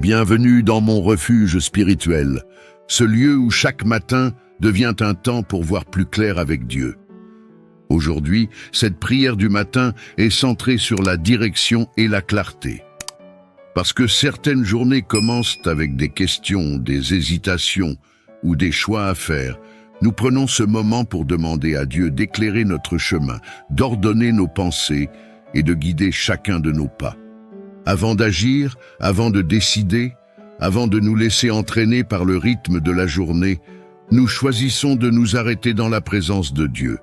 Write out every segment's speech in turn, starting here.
Bienvenue dans mon refuge spirituel, ce lieu où chaque matin devient un temps pour voir plus clair avec Dieu. Aujourd'hui, cette prière du matin est centrée sur la direction et la clarté. Parce que certaines journées commencent avec des questions, des hésitations ou des choix à faire, nous prenons ce moment pour demander à Dieu d'éclairer notre chemin, d'ordonner nos pensées et de guider chacun de nos pas. Avant d'agir, avant de décider, avant de nous laisser entraîner par le rythme de la journée, nous choisissons de nous arrêter dans la présence de Dieu,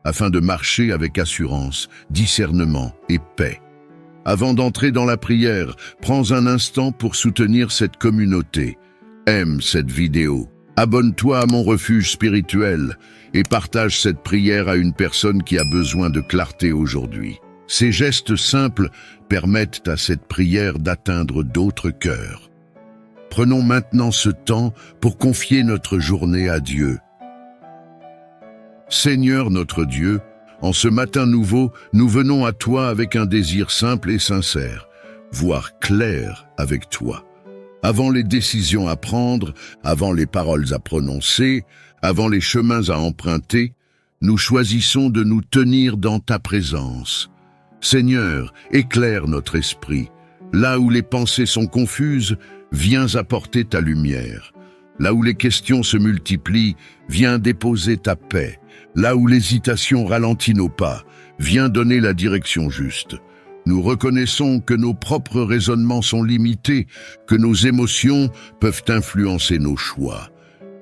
afin de marcher avec assurance, discernement et paix. Avant d'entrer dans la prière, prends un instant pour soutenir cette communauté. Aime cette vidéo. Abonne-toi à mon refuge spirituel et partage cette prière à une personne qui a besoin de clarté aujourd'hui. Ces gestes simples permettent à cette prière d'atteindre d'autres cœurs. Prenons maintenant ce temps pour confier notre journée à Dieu. Seigneur notre Dieu, en ce matin nouveau, nous venons à toi avec un désir simple et sincère, voir clair avec toi. Avant les décisions à prendre, avant les paroles à prononcer, avant les chemins à emprunter, nous choisissons de nous tenir dans ta présence. Seigneur, éclaire notre esprit. Là où les pensées sont confuses, viens apporter ta lumière. Là où les questions se multiplient, viens déposer ta paix. Là où l'hésitation ralentit nos pas, viens donner la direction juste. Nous reconnaissons que nos propres raisonnements sont limités, que nos émotions peuvent influencer nos choix.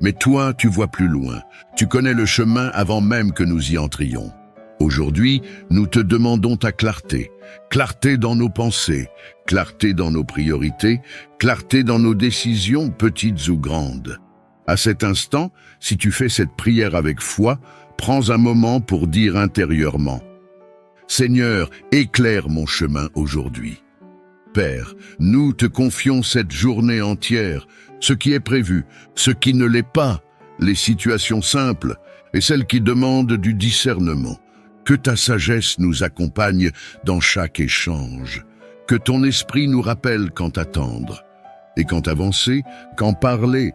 Mais toi, tu vois plus loin. Tu connais le chemin avant même que nous y entrions. Aujourd'hui, nous te demandons ta clarté. Clarté dans nos pensées, clarté dans nos priorités, clarté dans nos décisions, petites ou grandes. À cet instant, si tu fais cette prière avec foi, prends un moment pour dire intérieurement: Seigneur, éclaire mon chemin aujourd'hui. Père, nous te confions cette journée entière, ce qui est prévu, ce qui ne l'est pas, les situations simples et celles qui demandent du discernement. Que ta sagesse nous accompagne dans chaque échange. Que ton esprit nous rappelle quand attendre, et quand avancer, quand parler,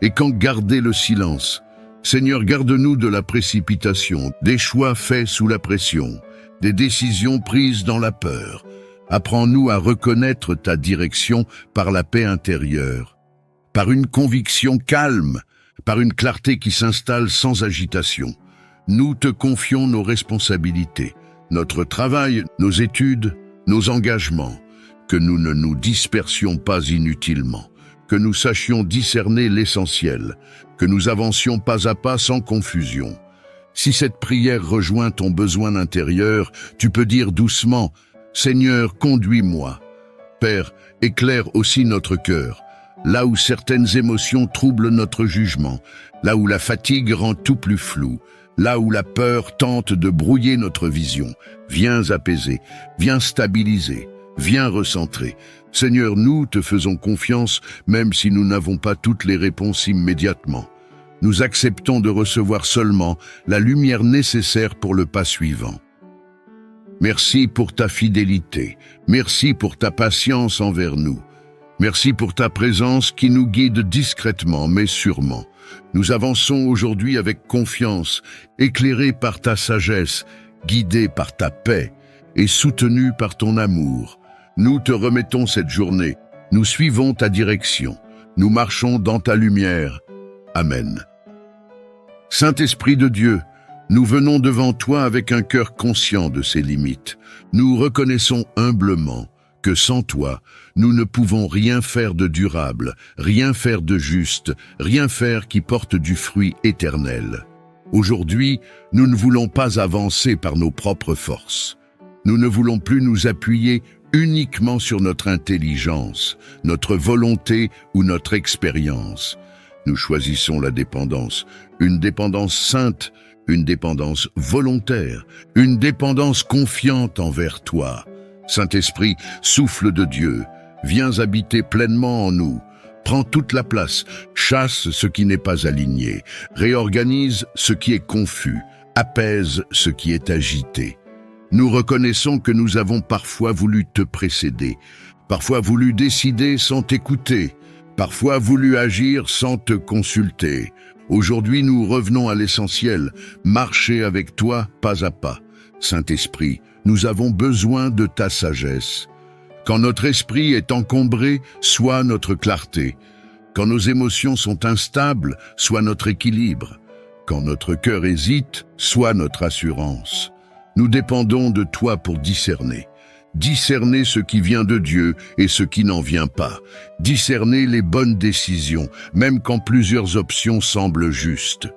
et quand garder le silence. Seigneur, garde-nous de la précipitation, des choix faits sous la pression, des décisions prises dans la peur. Apprends-nous à reconnaître ta direction par la paix intérieure, par une conviction calme, par une clarté qui s'installe sans agitation. Nous te confions nos responsabilités, notre travail, nos études, nos engagements, que nous ne nous dispersions pas inutilement, que nous sachions discerner l'essentiel, que nous avancions pas à pas sans confusion. Si cette prière rejoint ton besoin intérieur, tu peux dire doucement: Seigneur, conduis-moi. Père, éclaire aussi notre cœur, là où certaines émotions troublent notre jugement, là où la fatigue rend tout plus flou, là où la peur tente de brouiller notre vision. Viens apaiser, viens stabiliser, viens recentrer. Seigneur, nous te faisons confiance, même si nous n'avons pas toutes les réponses immédiatement. Nous acceptons de recevoir seulement la lumière nécessaire pour le pas suivant. Merci pour ta fidélité, merci pour ta patience envers nous. Merci pour ta présence qui nous guide discrètement mais sûrement. Nous avançons aujourd'hui avec confiance, éclairés par ta sagesse, guidés par ta paix et soutenus par ton amour. Nous te remettons cette journée, nous suivons ta direction, nous marchons dans ta lumière. Amen. Saint-Esprit de Dieu, nous venons devant toi avec un cœur conscient de ses limites. Nous reconnaissons humblement que sans toi, nous ne pouvons rien faire de durable, rien faire de juste, rien faire qui porte du fruit éternel. Aujourd'hui, nous ne voulons pas avancer par nos propres forces. Nous ne voulons plus nous appuyer uniquement sur notre intelligence, notre volonté ou notre expérience. Nous choisissons la dépendance, une dépendance sainte, une dépendance volontaire, une dépendance confiante envers toi. Saint-Esprit, souffle de Dieu, viens habiter pleinement en nous. Prends toute la place, chasse ce qui n'est pas aligné, réorganise ce qui est confus, apaise ce qui est agité. Nous reconnaissons que nous avons parfois voulu te précéder, parfois voulu décider sans t'écouter, parfois voulu agir sans te consulter. Aujourd'hui, nous revenons à l'essentiel, marcher avec toi pas à pas. Saint-Esprit, nous avons besoin de ta sagesse. Quand notre esprit est encombré, sois notre clarté. Quand nos émotions sont instables, sois notre équilibre. Quand notre cœur hésite, sois notre assurance. Nous dépendons de toi pour discerner. Discerner ce qui vient de Dieu et ce qui n'en vient pas. Discerner les bonnes décisions, même quand plusieurs options semblent justes.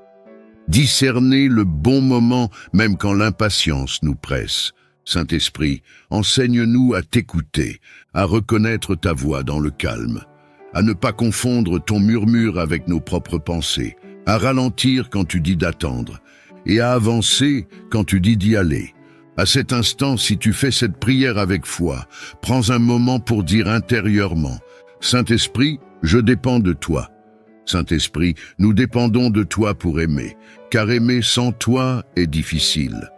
Discerner le bon moment, même quand l'impatience nous presse. Saint-Esprit, enseigne-nous à t'écouter, à reconnaître ta voix dans le calme, à ne pas confondre ton murmure avec nos propres pensées, à ralentir quand tu dis d'attendre, et à avancer quand tu dis d'y aller. À cet instant, si tu fais cette prière avec foi, prends un moment pour dire intérieurement, « Saint-Esprit, je dépends de toi. » Saint-Esprit, nous dépendons de toi pour aimer, car aimer sans toi est difficile.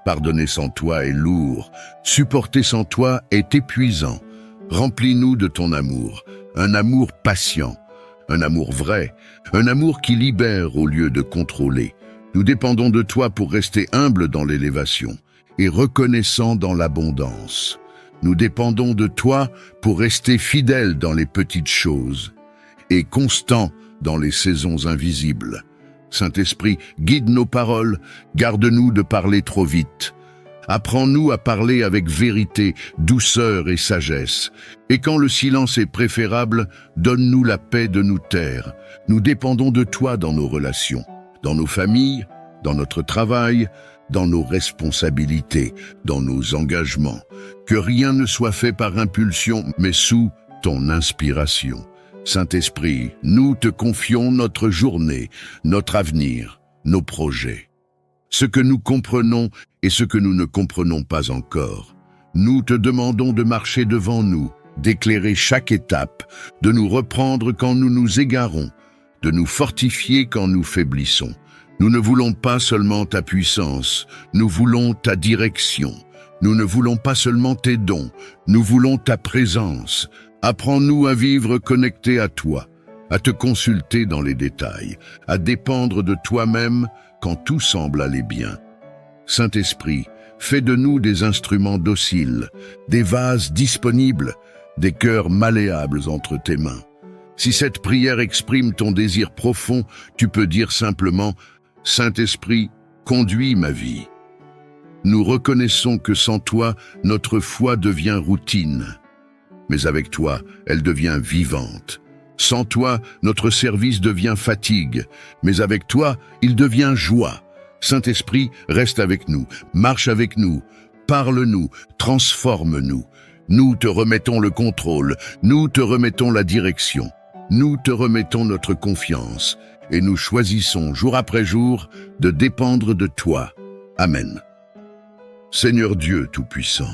Pardonner sans toi est lourd, supporter sans toi est épuisant. Remplis-nous de ton amour, un amour patient, un amour vrai, un amour qui libère au lieu de contrôler. Nous dépendons de toi pour rester humbles dans l'élévation et reconnaissants dans l'abondance. Nous dépendons de toi pour rester fidèles dans les petites choses et constants dans les saisons invisibles. Saint-Esprit, guide nos paroles, garde-nous de parler trop vite. Apprends-nous à parler avec vérité, douceur et sagesse. Et quand le silence est préférable, donne-nous la paix de nous taire. Nous dépendons de toi dans nos relations, dans nos familles, dans notre travail, dans nos responsabilités, dans nos engagements. Que rien ne soit fait par impulsion, mais sous ton inspiration. Saint-Esprit, nous te confions notre journée, notre avenir, nos projets. Ce que nous comprenons et ce que nous ne comprenons pas encore. Nous te demandons de marcher devant nous, d'éclairer chaque étape, de nous reprendre quand nous nous égarons, de nous fortifier quand nous faiblissons. Nous ne voulons pas seulement ta puissance, nous voulons ta direction. Nous ne voulons pas seulement tes dons, nous voulons ta présence. Apprends-nous à vivre connectés à toi, à te consulter dans les détails, à dépendre de toi-même quand tout semble aller bien. Saint-Esprit, fais de nous des instruments dociles, des vases disponibles, des cœurs malléables entre tes mains. Si cette prière exprime ton désir profond, tu peux dire simplement « Saint-Esprit, conduis ma vie ». Nous reconnaissons que sans toi, notre foi devient routine. Mais avec toi, elle devient vivante. Sans toi, notre service devient fatigue, mais avec toi, il devient joie. Saint-Esprit, reste avec nous, marche avec nous, parle-nous, transforme-nous. Nous te remettons le contrôle, nous te remettons la direction, nous te remettons notre confiance, et nous choisissons jour après jour de dépendre de toi. Amen. Seigneur Dieu Tout-Puissant,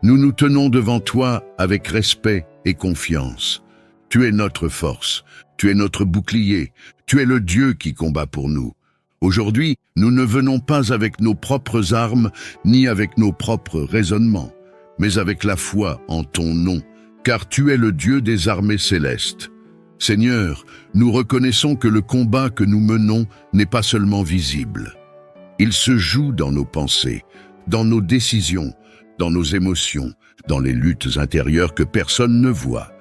nous nous tenons devant toi avec respect et confiance. Tu es notre force, tu es notre bouclier, tu es le Dieu qui combat pour nous. Aujourd'hui, nous ne venons pas avec nos propres armes, ni avec nos propres raisonnements, mais avec la foi en ton nom, car tu es le Dieu des armées célestes. Seigneur, nous reconnaissons que le combat que nous menons n'est pas seulement visible. Il se joue dans nos pensées, dans nos décisions, dans nos émotions, dans les luttes intérieures que personne ne voit.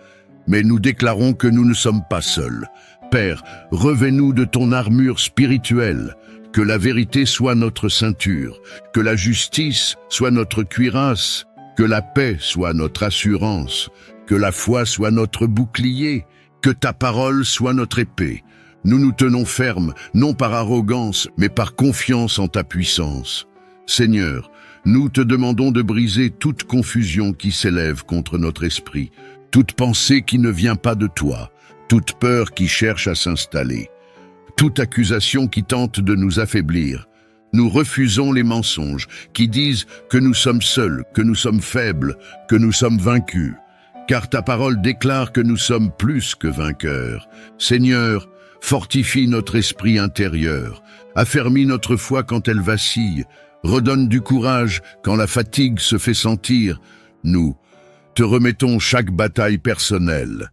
Mais nous déclarons que nous ne sommes pas seuls. Père, revêt-nous de ton armure spirituelle, que la vérité soit notre ceinture, que la justice soit notre cuirasse, que la paix soit notre assurance, que la foi soit notre bouclier, que ta parole soit notre épée. Nous nous tenons fermes, non par arrogance, mais par confiance en ta puissance. Seigneur, nous te demandons de briser toute confusion qui s'élève contre notre esprit, toute pensée qui ne vient pas de toi, toute peur qui cherche à s'installer, toute accusation qui tente de nous affaiblir. Nous refusons les mensonges qui disent que nous sommes seuls, que nous sommes faibles, que nous sommes vaincus. Car ta parole déclare que nous sommes plus que vainqueurs. Seigneur, fortifie notre esprit intérieur, affermis notre foi quand elle vacille, redonne du courage quand la fatigue se fait sentir. Nous te remettons chaque bataille personnelle,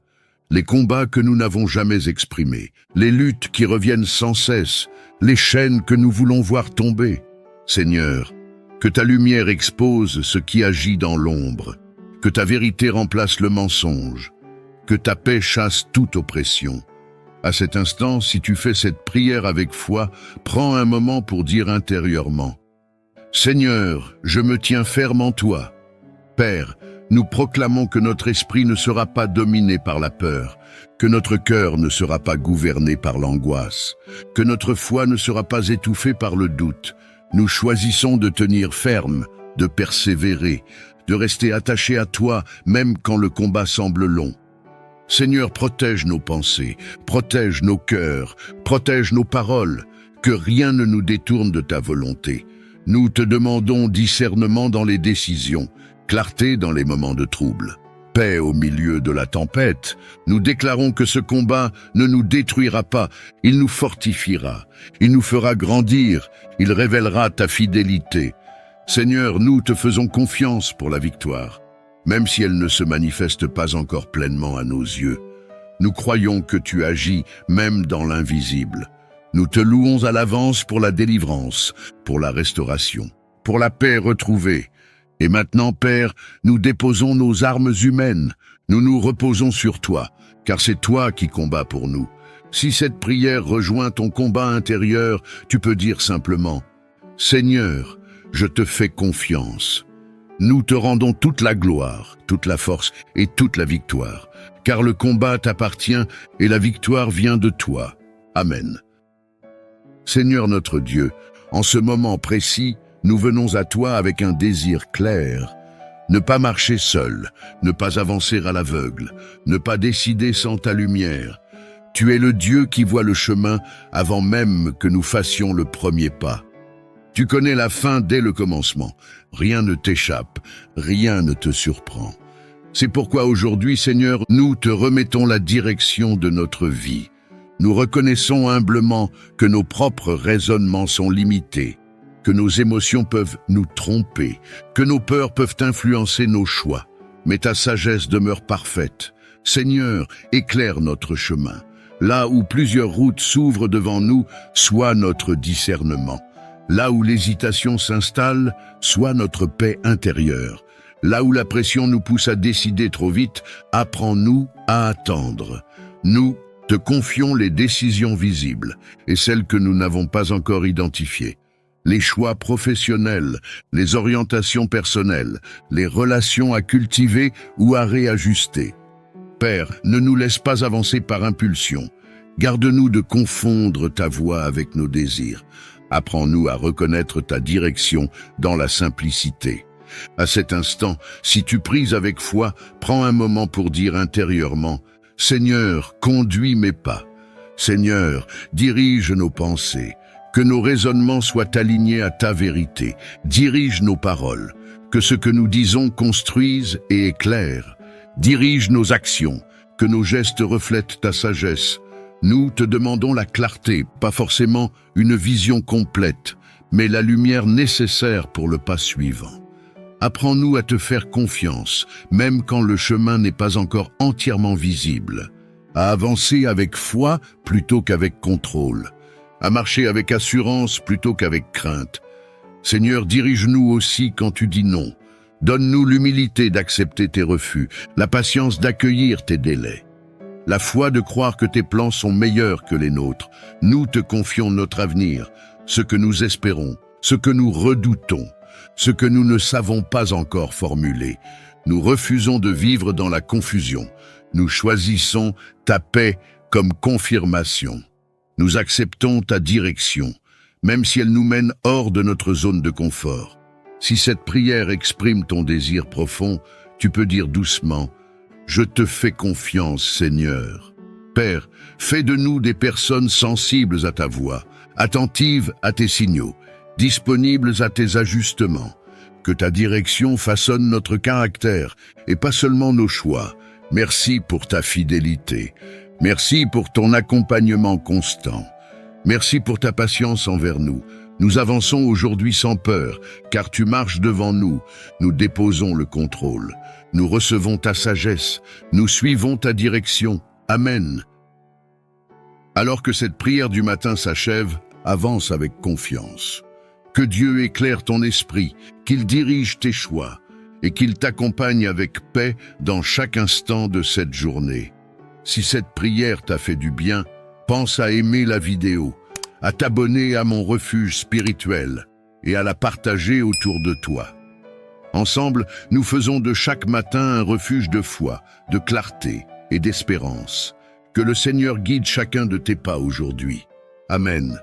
les combats que nous n'avons jamais exprimés, les luttes qui reviennent sans cesse, les chaînes que nous voulons voir tomber. Seigneur, que ta lumière expose ce qui agit dans l'ombre, que ta vérité remplace le mensonge, que ta paix chasse toute oppression. À cet instant, si tu fais cette prière avec foi, prends un moment pour dire intérieurement: Seigneur, je me tiens ferme en toi. Père, nous proclamons que notre esprit ne sera pas dominé par la peur, que notre cœur ne sera pas gouverné par l'angoisse, que notre foi ne sera pas étouffée par le doute. Nous choisissons de tenir ferme, de persévérer, de rester attachés à toi, même quand le combat semble long. Seigneur, protège nos pensées, protège nos cœurs, protège nos paroles, que rien ne nous détourne de ta volonté. Nous te demandons discernement dans les décisions, clarté dans les moments de trouble, paix au milieu de la tempête. Nous déclarons que ce combat ne nous détruira pas, il nous fortifiera, il nous fera grandir, il révélera ta fidélité. Seigneur, nous te faisons confiance pour la victoire, même si elle ne se manifeste pas encore pleinement à nos yeux. Nous croyons que tu agis même dans l'invisible. Nous te louons à l'avance pour la délivrance, pour la restauration, pour la paix retrouvée. Et maintenant, Père, nous déposons nos armes humaines. Nous nous reposons sur toi, car c'est toi qui combats pour nous. Si cette prière rejoint ton combat intérieur, tu peux dire simplement: Seigneur, je te fais confiance. Nous te rendons toute la gloire, toute la force et toute la victoire, car le combat t'appartient et la victoire vient de toi. Amen. Seigneur notre Dieu, en ce moment précis, nous venons à toi avec un désir clair. Ne pas marcher seul, ne pas avancer à l'aveugle, ne pas décider sans ta lumière. Tu es le Dieu qui voit le chemin avant même que nous fassions le premier pas. Tu connais la fin dès le commencement. Rien ne t'échappe, rien ne te surprend. C'est pourquoi aujourd'hui, Seigneur, nous te remettons la direction de notre vie. Nous reconnaissons humblement que nos propres raisonnements sont limités, que nos émotions peuvent nous tromper, que nos peurs peuvent influencer nos choix. Mais ta sagesse demeure parfaite. Seigneur, éclaire notre chemin. Là où plusieurs routes s'ouvrent devant nous, sois notre discernement. Là où l'hésitation s'installe, sois notre paix intérieure. Là où la pression nous pousse à décider trop vite, apprends-nous à attendre. Nous te confions les décisions visibles et celles que nous n'avons pas encore identifiées. Les choix professionnels, les orientations personnelles, les relations à cultiver ou à réajuster. Père, ne nous laisse pas avancer par impulsion. Garde-nous de confondre ta voix avec nos désirs. Apprends-nous à reconnaître ta direction dans la simplicité. À cet instant, si tu pries avec foi, prends un moment pour dire intérieurement: Seigneur, conduis mes pas. Seigneur, dirige nos pensées. Que nos raisonnements soient alignés à ta vérité. Dirige nos paroles. Que ce que nous disons construise et éclaire. Dirige nos actions. Que nos gestes reflètent ta sagesse. Nous te demandons la clarté, pas forcément une vision complète, mais la lumière nécessaire pour le pas suivant. Apprends-nous à te faire confiance, même quand le chemin n'est pas encore entièrement visible, à avancer avec foi plutôt qu'avec contrôle, à marcher avec assurance plutôt qu'avec crainte. Seigneur, dirige-nous aussi quand tu dis non. Donne-nous l'humilité d'accepter tes refus, la patience d'accueillir tes délais. La foi de croire que tes plans sont meilleurs que les nôtres. Nous te confions notre avenir, ce que nous espérons, ce que nous redoutons, ce que nous ne savons pas encore formuler. Nous refusons de vivre dans la confusion. Nous choisissons ta paix comme confirmation. Nous acceptons ta direction, même si elle nous mène hors de notre zone de confort. Si cette prière exprime ton désir profond, tu peux dire doucement: Je te fais confiance, Seigneur. Père, fais de nous des personnes sensibles à ta voix, attentives à tes signaux, disponibles à tes ajustements. Que ta direction façonne notre caractère et pas seulement nos choix. Merci pour ta fidélité. Merci pour ton accompagnement constant. Merci pour ta patience envers nous. Nous avançons aujourd'hui sans peur, car tu marches devant nous. Nous déposons le contrôle. Nous recevons ta sagesse, nous suivons ta direction. Amen. Alors que cette prière du matin s'achève, avance avec confiance. Que Dieu éclaire ton esprit, qu'il dirige tes choix et qu'il t'accompagne avec paix dans chaque instant de cette journée. Si cette prière t'a fait du bien, pense à aimer la vidéo, à t'abonner à mon refuge spirituel et à la partager autour de toi. Ensemble, nous faisons de chaque matin un refuge de foi, de clarté et d'espérance. Que le Seigneur guide chacun de tes pas aujourd'hui. Amen.